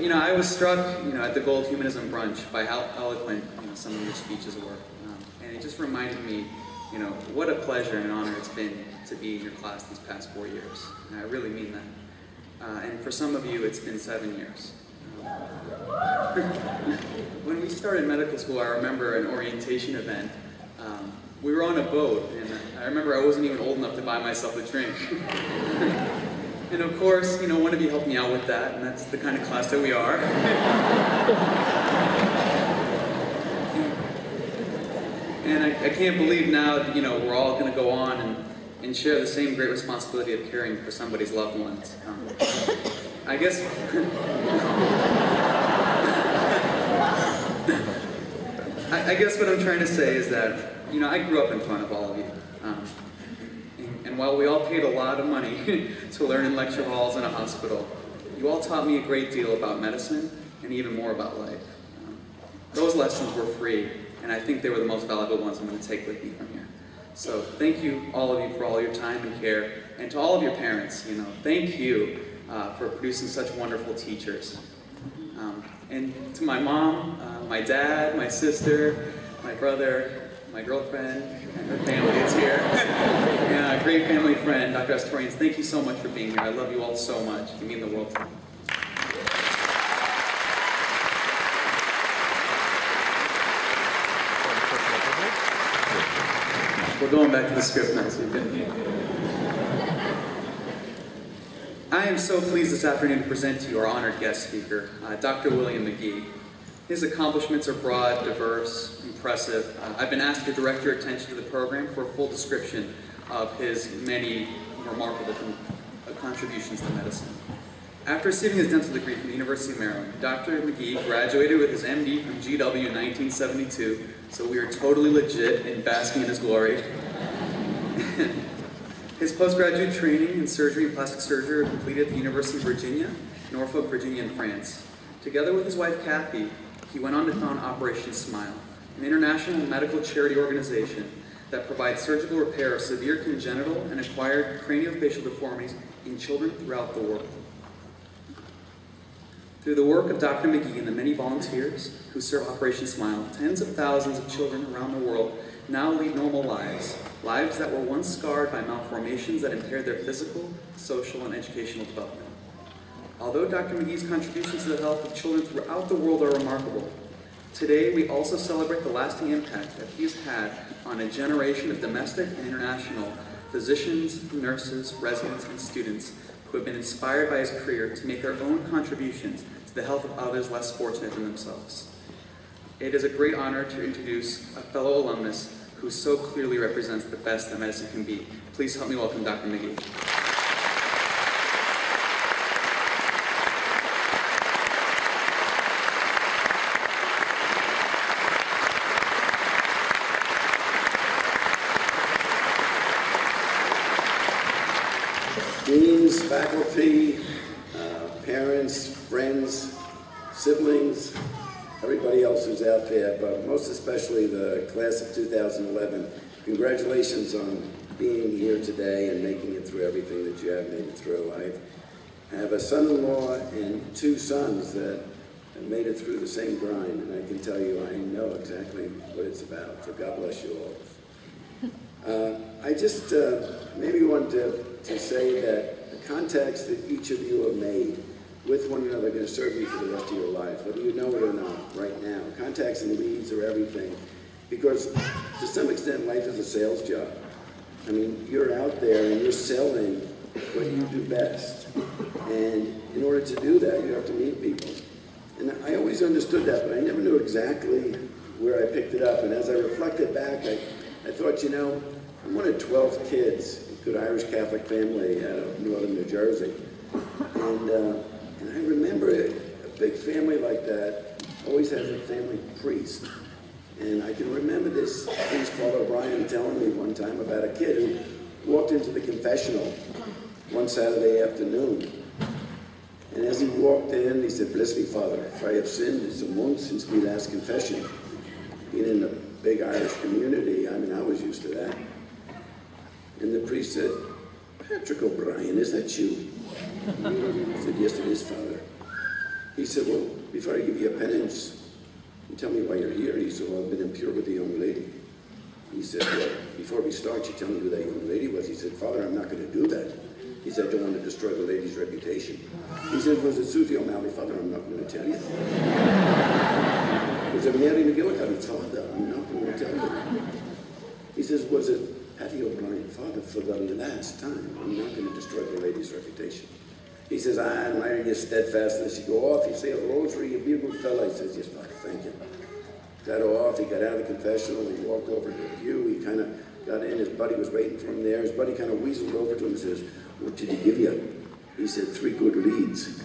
I was struck, at the Gold Humanism Brunch by how eloquent, some of your speeches were. And it just reminded me, what a pleasure and an honor it's been to be in your class these past 4 years. And I really mean that. And for some of you, it's been 7 years. When we started medical school, I remember an orientation event. We were on a boat, and I remember I wasn't even old enough to buy myself a drink. And of course, one of you helped me out with that, and that's the kind of class that we are. And I can't believe now that, we're all going to go on and share the same great responsibility of caring for somebody's loved ones. I guess... I guess what I'm trying to say is that, I grew up in front of all of you. And while we all paid a lot of money to learn in lecture halls in a hospital, you all taught me a great deal about medicine and even more about life. Those lessons were free, and I think they were the most valuable ones I'm going to take with me from here. So thank you, all of you, for all your time and care, and to all of your parents, thank you for producing such wonderful teachers. And to my mom, my dad, my sister, my brother, my girlfriend, and her family is here. And a great family friend, Dr. Astorians, thank you so much for being here. I love you all so much. You mean the world to me. We're going back to the script now, so you can... I am so pleased this afternoon to present to you our honored guest speaker, Dr. William McGee. His accomplishments are broad, diverse, impressive. I've been asked to direct your attention to the program for a full description of his many remarkable contributions to medicine. After receiving his dental degree from the University of Maryland, Dr. McGee graduated with his MD from GW in 1972, so we are totally legit and basking in his glory. His postgraduate training in surgery and plastic surgery were completed at the University of Virginia, Norfolk, Virginia, in France. Together with his wife, Kathy, he went on to found Operation Smile, an international medical charity organization that provides surgical repair of severe congenital and acquired craniofacial deformities in children throughout the world. Through the work of Dr. McGee and the many volunteers who serve Operation Smile, tens of thousands of children around the world now lead normal lives, lives that were once scarred by malformations that impaired their physical, social, and educational development. Although Dr. McGee's contributions to the health of children throughout the world are remarkable, today we also celebrate the lasting impact that he has had on a generation of domestic and international physicians, nurses, residents, and students who have been inspired by his career to make their own contributions to the health of others less fortunate than themselves. It is a great honor to introduce a fellow alumnus who so clearly represents the best that medicine can be. Please help me welcome Dr. McGee. Deans, faculty, parents, friends, siblings, everybody else who's out there, but most especially the class of 2011. Congratulations on being here today and making it through everything that you have made it through. I have a son-in-law and 2 sons that have made it through the same grind, and I can tell you I know exactly what it's about, so God bless you all. I just maybe want to say that the contacts that each of you have made with one another are going to serve you for the rest of your life, whether you know it or not right now. Contacts and leads are everything, because to some extent life is a sales job. I mean, you're out there and you're selling what you do best, and in order to do that you have to meet people. And I always understood that, but I never knew exactly where I picked it up. And as I reflected back, I thought, I'm one of 12 kids, a good Irish Catholic family out of northern New Jersey. And I remember a big family like that always has a family priest. And I can remember this priest, Father O'Brien, telling me one time about a kid who walked into the confessional one Saturday afternoon. And as he walked in, he said, "Bless me, Father, for I have sinned. It's a month since my last confession." Being in a big Irish community, I mean, I was used to that. And the priest said, "Patrick O'Brien, is that you?" I said, "Yes, it is, Father." He said, well, before I give you a penance, you tell me why you're here. He said, well, I've been impure with the young lady. He said, well, before we start, you tell me who that young lady was. He said, Father, I'm not going to do that. He said, I don't want to destroy the lady's reputation. He said, was it Susie O'Malley? Father, I'm not going to tell you. Was it Mary McGillicuddy? Father, I'm not going to tell you. He says, was it Patty O'Brien? Father, for the last time, I'm not going to destroy the lady's reputation. He says, I admire your steadfastness. You go off, you say a rosary, you be a good fella. He says, yes, Father, thank you. Got off, he got out of the confessional, he walked over to the pew, he kind of got in, his buddy was waiting for him there. His buddy kind of weaseled over to him and says, what did he give you? He said, 3 good leads.